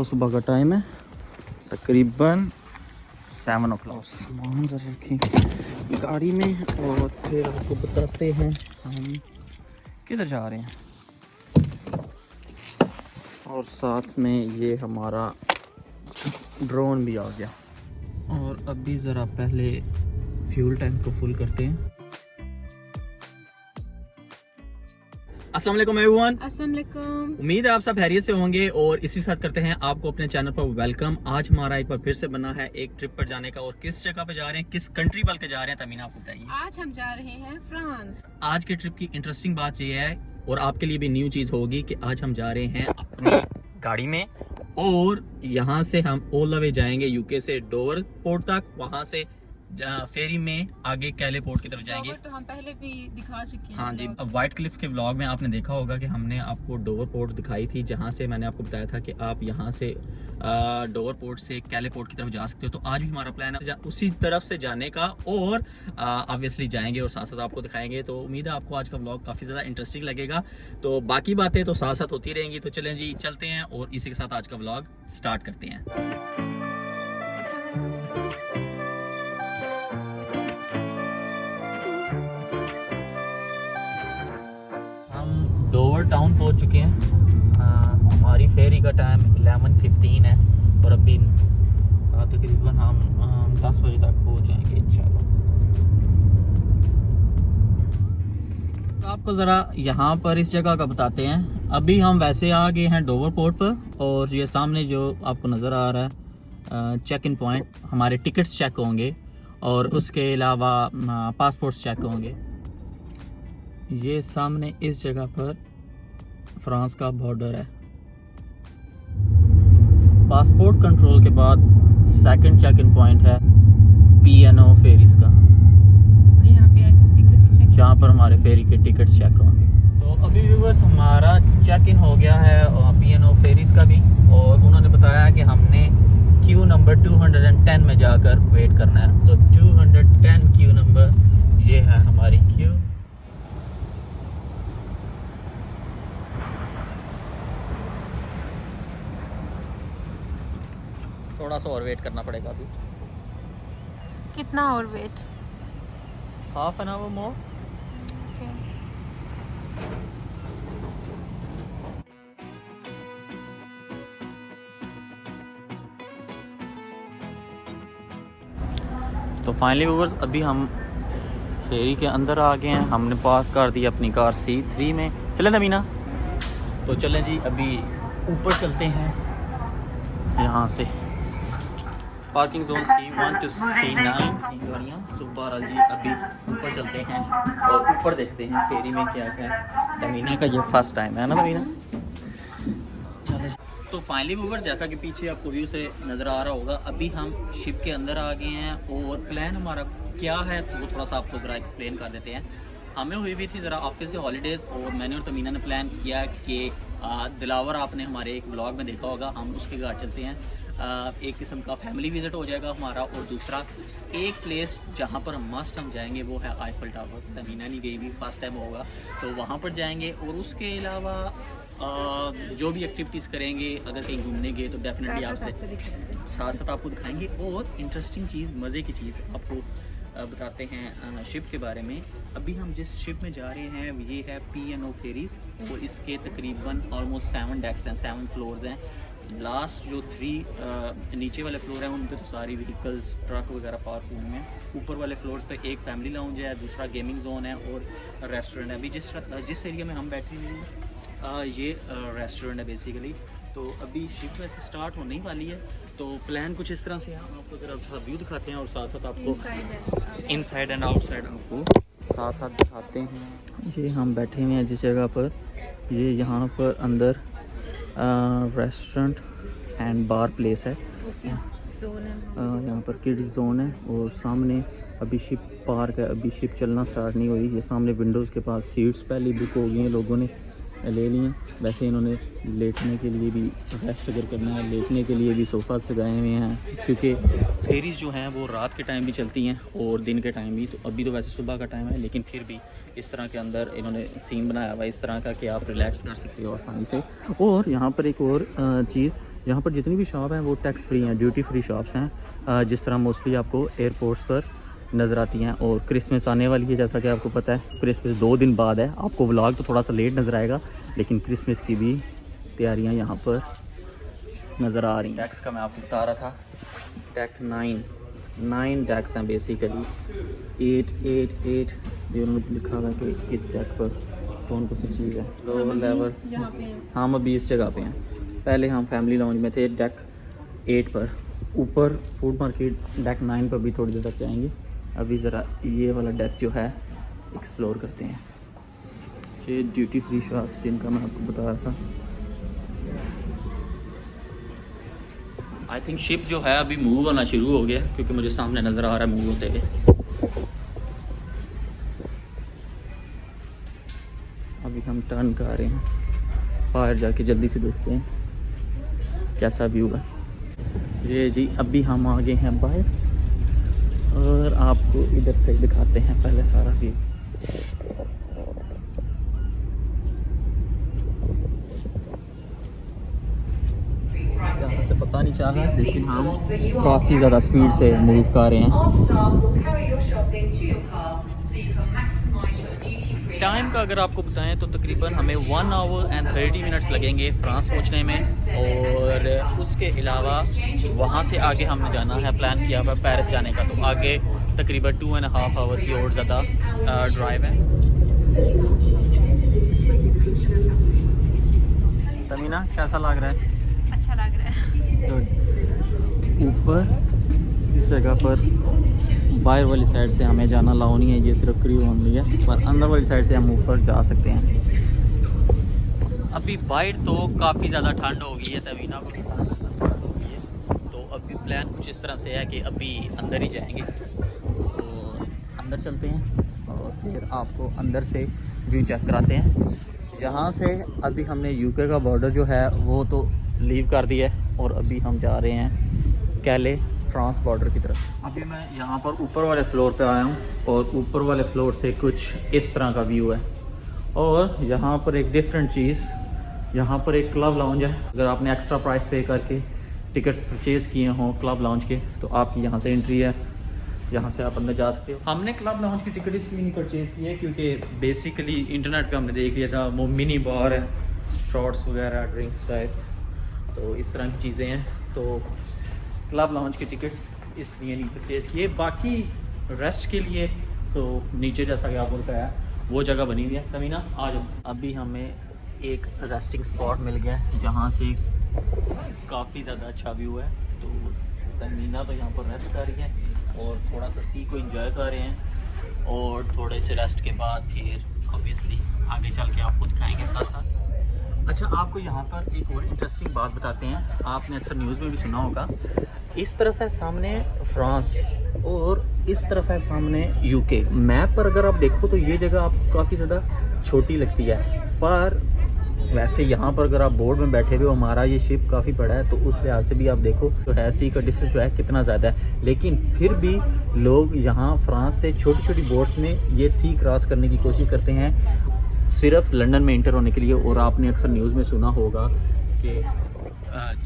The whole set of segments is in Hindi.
सुबह का टाइम है तकरीबन 7 o'clock। सामान ज़रा रखें गाड़ी में और फिर आपको बताते हैं हम किधर जा रहे हैं। और साथ में ये हमारा ड्रोन भी आ गया। और अभी ज़रा पहले फ्यूल टैंक को फुल करते हैं। अस्सलाम वालेकुम एवरीवन। अस्सलाम वालेकुम। उम्मीद है आप सब खैरियत से होंगे और इसी साथ करते हैं आपको अपने चैनल पर वेलकम। आज हमारा एक बार फिर से बना है एक ट्रिप पर जाने का। और किस जगह पे जा रहे हैं, किस कंट्री बल्कि जा रहे हैं, तमीना आपको बताइए। आज हम जा रहे हैं फ्रांस। आज के ट्रिप की इंटरेस्टिंग बात ये है और आपके लिए भी न्यू चीज़ होगी कि आज हम जा रहे हैं अपनी गाड़ी में और यहाँ से हम ऑल द वे जाएंगे यूके से डोवर पोर्ट तक। वहाँ से फेरी में आगे कैले पोर्ट की तरफ जाएंगे। तो हम पहले भी दिखा चुके हैं। हाँ जी, अब वाइट क्लिफ के व्लॉग में आपने देखा होगा कि हमने आपको डोवर पोर्ट दिखाई थी, जहाँ से मैंने आपको बताया था कि आप यहाँ से डोवर पोर्ट से कैले पोर्ट की तरफ जा सकते हो। तो आज भी हमारा प्लान है उसी तरफ से जाने का और ऑब्वियसली जाएंगे और साथ साथ आपको दिखाएंगे। तो उम्मीद है आपको आज का व्लॉग काफ़ी ज़्यादा इंटरेस्टिंग लगेगा। तो बाकी बातें तो साथ साथ होती रहेंगी। तो चलें जी, चलते हैं और इसी के साथ आज का व्लॉग स्टार्ट करते हैं। डोवर टाउन पहुंच चुके हैं। हमारी फेरी का टाइम 11:15 है और अभी तकरीबन हम 10 बजे तक पहुंच जाएंगे इंशाल्लाह। तो आपको ज़रा यहाँ पर इस जगह का बताते हैं। अभी हम वैसे आ गए हैं डोवर पोर्ट पर और ये सामने जो आपको नज़र आ रहा है चेक इन पॉइंट, हमारे टिकट्स चेक होंगे और उसके अलावा पासपोर्ट्स चेक होंगे। ये सामने इस जगह पर फ्रांस का बॉर्डर है। पासपोर्ट कंट्रोल के बाद सेकंड चेक इन पॉइंट है P&O फेरीज का। यहाँ पे आई थिंक टिकट्स चेक, जहाँ पर हमारे फेरी के टिकट्स चेक होंगे। तो अभी व्यूअर्स हमारा चेक इन हो गया है P&O फेरीज का भी और उन्होंने बताया कि हमने क्यू नंबर 210 में जाकर वेट करना है। तो 210 क्यू नंबर, ये है हमारी क्यू। थोड़ा सा और वेट करना पड़ेगा अभी। कितना और वेट? हाफ एन आवर मोर। तो फाइनली व्यूअर्स अभी हम फेरी के अंदर आ गए हैं। हमने पार्क कर दी अपनी कार C3 में। चलें तमीना, तो चलें जी अभी ऊपर चलते हैं। यहाँ से parking zone C1 to C9 गाड़ियाँ। तो बहरहाल जी अभी ऊपर चलते हैं और ऊपर देखते हैं फेरी में क्या क्या है। तमीना का ये फर्स्ट टाइम है ना तमीना। चलो तो फाइनली व्यूअर्स जैसा कि पीछे आपको व्यू से नज़र आ रहा होगा, अभी हम शिप के अंदर आ गए हैं और प्लान हमारा क्या है वो थोड़ा सा आपको ज़रा एक्सप्लेन कर देते हैं। हमें हुई भी थी ज़रा ऑफिस से हॉलीडेज़ और मैंने और तमीना ने प्लान किया कि दिलावर आपने हमारे एक ब्लॉग में देखा होगा, हम उसके घर चलते हैं। एक किस्म का फैमिली विज़िट हो जाएगा हमारा। और दूसरा एक प्लेस जहाँ पर मस्ट हम जाएंगे वो है आईफल टावर। तमीना नहीं गई भी, फर्स्ट टाइम होगा, तो वहाँ पर जाएंगे। और उसके अलावा जो भी एक्टिविटीज़ करेंगे, अगर कहीं घूमने गए तो डेफिनेटली आपसे साथ साथ आपको दिखाएंगे। और इंटरेस्टिंग चीज़, मज़े की चीज़ आपको बताते हैं शिप के बारे में। अभी हम जिस शिप में जा रहे हैं ये है P&O फेरीज़ और इसके तकरीबन ऑलमोस्ट 7 डेक्स हैं, 7 फ्लोर्स हैं। लास्ट जो 3 नीचे वाले फ्लोर हैं उन पे तो सारी व्हीकल्स, ट्रक वगैरह पार्क हुए हैं। ऊपर वाले फ्लोर्स पे एक फैमिली लाउंज है, दूसरा गेमिंग जोन है और रेस्टोरेंट है। अभी जिस एरिया में हम बैठे हैं ये रेस्टोरेंट है बेसिकली। तो अभी शिप वैसे स्टार्ट होने ही वाली है। तो प्लान कुछ इस तरह से है, आपको ज़रा व्यू दिखाते हैं और साथ साथ आपको इनसाइड एंड आउटसाइड आपको साथ साथ दिखाते हैं। ये हम बैठे हुए हैं जिस जगह पर, ये यहाँ पर अंदर रेस्टोरेंट एंड बार प्लेस है। यहाँ पर किड्स जोन है और सामने अभी शिप पार्क है। अभी शिप चलना स्टार्ट नहीं हुई। ये सामने विंडोज़ के पास सीट्स पहले बुक हो गई हैं, लोगों ने ले लिए। वैसे इन्होंने लेटने के लिए भी, रेस्ट अगर करना है लेटने के लिए भी सोफ़ा लगाए हुए हैं, क्योंकि फेरीज़ जो हैं वो रात के टाइम भी चलती हैं और दिन के टाइम भी। तो अभी तो वैसे सुबह का टाइम है लेकिन फिर भी इस तरह के अंदर इन्होंने सीन बनाया हुआ है इस तरह का कि आप रिलैक्स कर सकते हो आसानी से। और यहाँ पर एक और चीज़ यहाँ पर जितनी भी शॉप हैं वो टैक्स फ्री हैं, ड्यूटी फ्री शॉप्स हैं, जिस तरह मोस्टली आपको एयरपोर्ट्स पर नज़र आती हैं। और क्रिसमस आने वाली है, जैसा कि आपको पता है क्रिसमस 2 दिन बाद है। आपको व्लॉग तो थोड़ा सा लेट नज़र आएगा, लेकिन क्रिसमस की भी तैयारियां यहाँ पर नज़र आ रही हैं। टैक्स का मैं आपको बता रहा था, टैक्स 9 टैक्स हैं बेसिकली। 8 ये उन्होंने लिखा हुआ है कि इस टैग पर कौन सी चीज़ है। लोअर लेवल हम अभी इस जगह पे हैं। पहले हम फैमिली लाउंज में थे डेक 8 पर, ऊपर फूड मार्केट डेक 9 पर भी थोड़ी देर तक जाएंगे। अभी ज़रा ये वाला डेक जो है एक्सप्लोर करते हैं। ये ड्यूटी फ्री शॉप्स जिनका मैं आपको बता रहा था। आई थिंक शिप जो है अभी मूव होना शुरू हो गया, क्योंकि मुझे सामने नज़र आ रहा है मूव होते हुए। अभी हम टर्न कर रहे हैं, बाहर जाके जल्दी से देखते हैं कैसा व्यू है। ये जी अभी हम आ गए हैं बाहर, और आपको इधर से दिखाते हैं पहले सारा व्यू। यहाँ से पता नहीं चल रहा, लेकिन हम काफ़ी ज़्यादा स्पीड से मूव कर रहे हैं। टाइम का अगर आपको बताएं तो तकरीबन हमें 1 आवर एंड 30 मिनट्स लगेंगे फ्रांस पहुंचने में। और उसके अलावा वहां से आगे हमने जाना है, प्लान किया हुआ पेरिस जाने का, तो आगे तकरीबन 2.5 आवर की और ज़्यादा ड्राइव है। तमीना कैसा लग रहा है? अच्छा लग रहा है। तो ऊपर इस जगह पर बाहर वाली साइड से हमें जाना अलाउ नहीं है, ये सिर्फ क्रू ओनली है, पर अंदर वाली साइड से हम ऊपर जा सकते हैं। अभी बाहर तो काफ़ी ज़्यादा ठंड हो गई है, तवीना को ठंड हो गई है। तो अभी प्लान कुछ इस तरह से है कि अभी अंदर ही जाएंगे, तो अंदर चलते हैं और फिर आपको अंदर से व्यू चेक कराते हैं। यहाँ से अभी हमने यूके का बॉर्डर जो है वो तो लीव कर दिया है, और अभी हम जा रहे हैं कैले फ्रांस बॉर्डर की तरफ। अभी मैं यहाँ पर ऊपर वाले फ्लोर पे आया हूँ, और ऊपर वाले फ्लोर से कुछ इस तरह का व्यू है। और यहाँ पर एक डिफरेंट चीज़, यहाँ पर एक क्लब लाउंज है। अगर आपने एक्स्ट्रा प्राइस पे करके टिकट्स परचेज़ किए हों क्लब लाउंज के, तो आपकी यहाँ से एंट्री है, यहाँ से आप अंदर जा सकते हो। हमने क्लब लाउंज की टिकट इसलिए नहीं परचेज़ की है क्योंकि बेसिकली इंटरनेट पे हमने देख लिया था, वो मिनी बार है, शॉर्ट्स वगैरह, ड्रिंक्स टाइप, तो इस तरह की चीज़ें हैं। तो क्लब लाउंज की टिकट्स इसलिए नहीं परचेज़ किए। बाकी रेस्ट के लिए तो नीचे जैसा कि आपको बताया वो जगह बनी हुई है। तमीना आ जाओ। अभी हमें एक रेस्टिंग स्पॉट मिल गया है जहाँ से काफ़ी ज़्यादा अच्छा व्यू है। तो तमीना तो यहाँ पर रेस्ट कर रही है और थोड़ा सा सी को एंजॉय कर रहे हैं, और थोड़े से रेस्ट के बाद फिर ऑब्वियसली आगे चल के आपको दिखाएंगे साथ साथ। अच्छा, आपको यहाँ पर एक और इंटरेस्टिंग बात बताते हैं। आपने अक्सर न्यूज़ में भी सुना होगा, इस तरफ है सामने फ्रांस और इस तरफ है सामने यूके। मैप पर अगर आप देखो तो ये जगह आपको काफ़ी ज़्यादा छोटी लगती है, पर वैसे यहाँ पर अगर आप बोर्ड में बैठे हुए हो, हमारा ये शिप काफ़ी बड़ा है, तो उस लिहाज से भी आप देखो तो है सी का डिस्टेंस जो है कितना ज़्यादा है। लेकिन फिर भी लोग यहाँ फ्रांस से छोटी छोटी बोट्स में ये सी क्रॉस करने की कोशिश करते हैं, सिर्फ लंदन में इंटर होने के लिए। और आपने अक्सर न्यूज़ में सुना होगा कि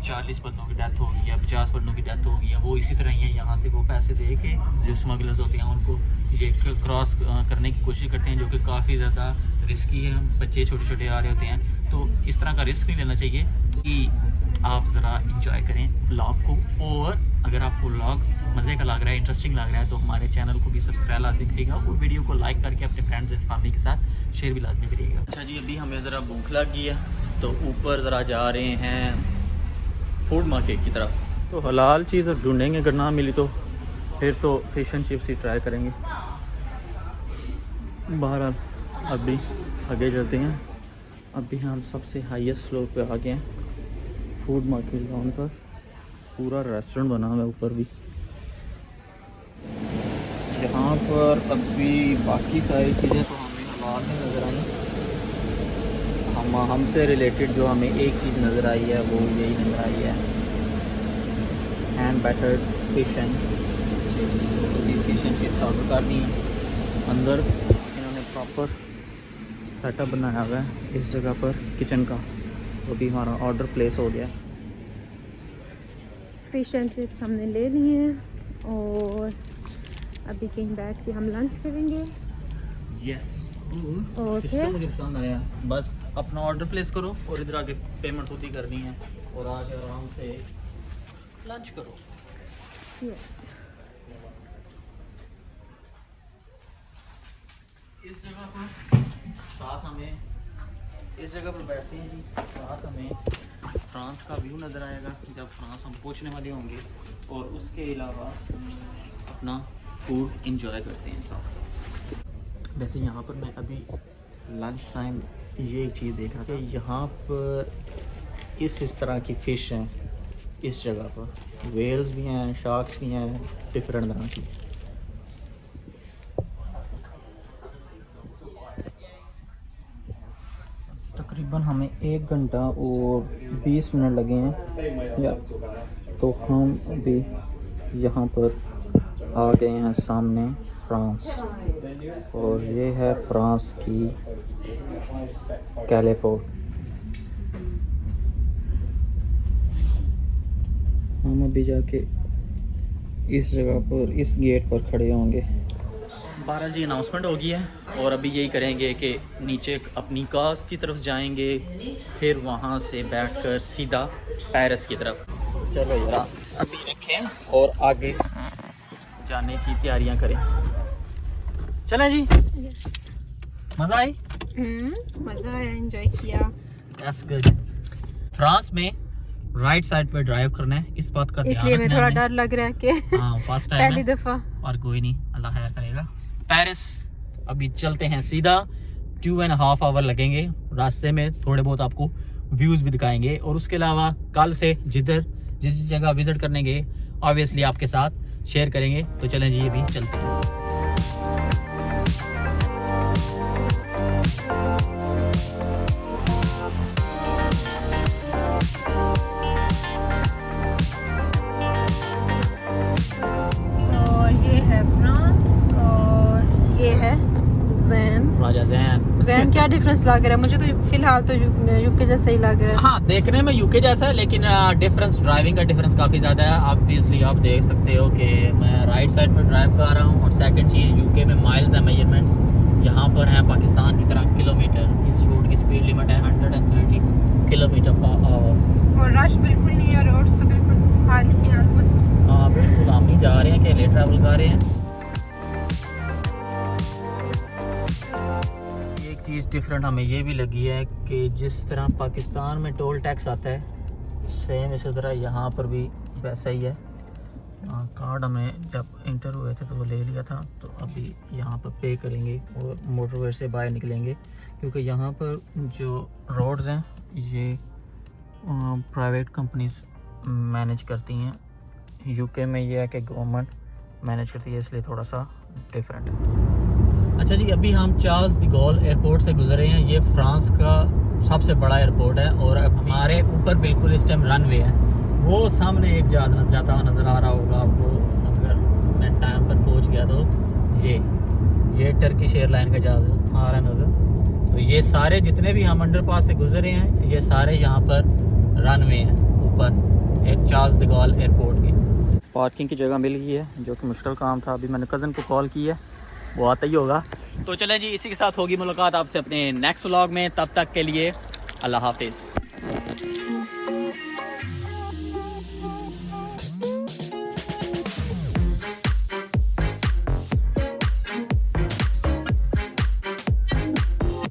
40 बंदों की डेथ हो गई है, 50 बंदों की डेथ हो गई है। वो इसी तरह ही है, यहाँ से वो पैसे दे के जो स्मगलर्स होते हैं उनको ये क्रॉस करने की कोशिश करते हैं, जो कि काफ़ी ज़्यादा रिस्की है। बच्चे छोटे छोटे आ रहे होते हैं, तो इस तरह का रिस्क नहीं लेना चाहिए कि आप ज़रा इंजॉय करें व्लॉग को। और अगर आपको व्लॉग मज़े का लग रहा है, इंटरेस्टिंग लग रहा है, तो हमारे चैनल को भी सब्सक्राइब लाजमी करिएगा और वीडियो को लाइक करके अपने फ्रेंड्स एंड फैमिली के साथ शेयर भी लाजमी करिएगा। अच्छा जी, अभी हमें ज़रा भूख लग गई है, तो ऊपर ज़रा जा रहे हैं फूड मार्केट की तरफ। तो हलाल चीज़ ढूंढेंगे, अगर ना मिली तो फिर तो fish and chips he try करेंगे। बहरहाल अभी आगे चलते हैं। अभी हम सबसे हाईएस्ट फ्लोर पे आ गए हैं फूड मार्केट ग्राउंड पर। पूरा रेस्टोरेंट बना हुआ है ऊपर भी। यहाँ पर अभी बाकी सारी चीज़ें तो हमें हलाल में नज़र आई। हमसे रिलेटेड जो हमें एक चीज़ नज़र आई है वो यही नज़र आई है, hand battered fish and chips. तो फिश एंड चिप्स ऑर्डर कर दी हैं। अंदर इन्होंने प्रॉपर सेटअप बनाया हुआ है इस जगह पर किचन का। तो अभी हमारा ऑर्डर प्लेस हो गया। फिश एंड चिप्स हमने ले लिए हैं और अभी कहीं बैठ के हम लंच करेंगे। यस और सिस्टम फिर मुझे पसंद आया। बस अपना ऑर्डर प्लेस करो और इधर आके पेमेंट खुद ही करनी है और आके आराम से लंच करो। यस इस जगह पर साथ हमें इस जगह पर बैठते हैं जी, साथ हमें फ्रांस का व्यू नज़र आएगा जब फ्रांस हम पहुंचने वाले होंगे और उसके अलावा अपना फूड इंजॉय करते हैं साथ साथ। वैसे यहाँ पर मैं अभी लंच टाइम ये एक चीज़ देख रहा था, यहाँ पर इस तरह की फ़िश हैं। इस जगह पर वेल्स भी हैं, शार्क्स भी हैं, डिफरेंट तरह की। तकरीबन हमें 1 घंटा और 20 मिनट लगे हैं या तो हम अभी यहाँ पर आ गए हैं सामने फ्रांस, और ये है फ्रांस की कैले पोर्ट। हम अभी जाके इस जगह पर इस गेट पर खड़े होंगे। 12 जी अनाउंसमेंट हो गई है और अभी यही करेंगे कि नीचे अपनी कार्स की तरफ जाएंगे, फिर वहाँ से बैठकर सीधा पेरिस की तरफ। चलो यार अभी रखें और आगे जाने की तैयारियां करें। चलें जी। मज़ा आई? मज़ा आया, एंजॉय किया। That's good। फ्रांस में राइट साइड पर ड्राइव करना है, इस बात का ध्यान इसलिए मैं रखना थोड़ा है। डर लग रहा है कि हाँ फर्स्ट टाइम पहली है दफ़ा। और कोई नहीं, अल्लाह खैर करेगा। पेरिस अभी चलते हैं सीधा, 2.5 आवर लगेंगे। रास्ते में थोड़े बहुत आपको व्यूज़ भी दिखाएंगे और उसके अलावा कल से जिस जगह विज़िट करने गए ऑब्वियसली आपके साथ शेयर करेंगे। तो चलें जी अभी चलते हैं। और ये है फ्रांस और ये है जैन। राजा जैन। जैन क्या डिफरेंस लग रहा है? मुझे तो फिलहाल तो यूके जैसा ही लग रहा है। हाँ देखने में यूके जैसा है, लेकिन डिफरेंस ड्राइविंग का डिफरेंस काफ़ी ज़्यादा है। ऑब्वियसली आप देख सकते हो कि मैं राइट साइड पर ड्राइव कर रहा हूँ। और सेकंड चीज़, यूके में माइल्स है मेजरमेंट्स, यहाँ पर है पाकिस्तान की तरह किलोमीटर। इस रोड की स्पीड लिमिट है 130 किलोमीटर पर आवर। और रश बिल्कुल नहीं है, रोड्स तो बिल्कुल खाली हैं ऑलमोस्ट। हाँ बिल्कुल, हम ही जा रहे हैं, अकेले ट्रैवल कर रहे हैं। एक चीज़ डिफरेंट हमें ये भी लगी है कि जिस तरह पाकिस्तान में टोल टैक्स आता है, सेम इसी तरह यहाँ पर भी वैसा ही है। कार्ड हमें जब इंटर हुए थे तो वो ले लिया था, तो अभी यहाँ पर पे करेंगे और मोटरवे से बाहर निकलेंगे, क्योंकि यहाँ पर जो रोड्स हैं ये प्राइवेट कंपनीज मैनेज करती हैं। यूके में ये है कि गवर्नमेंट मैनेज करती है, इसलिए थोड़ा सा डिफरेंट है। अच्छा जी, अभी हम चार्ल्स डी गॉल एयरपोर्ट से गुजरे हैं। ये फ्रांस का सबसे बड़ा एयरपोर्ट है और अब हमारे ऊपर बिल्कुल इस टाइम रनवे है। वो सामने एक जहाज़ जाता हुआ नज़र आ रहा होगा आपको, अगर मैं टाइम पर पहुंच गया तो। ये टर्किश एयरलाइन का जहाज़ आ रहा है नज़र। तो ये सारे जितने भी हम अंडरपास से गुजरे हैं, ये सारे यहाँ पर रनवे हैं ऊपर चार्ल्स डी गॉल एयरपोर्ट के। पार्किंग की जगह मिल गई है, जो कि मुश्किल काम था। अभी मैंने कज़न को कॉल की है, वो आता ही होगा। तो चलें जी, इसी के साथ होगी मुलाकात आपसे अपने नेक्स्ट व्लॉग में। तब तक के लिए अल्लाह हाफिज़।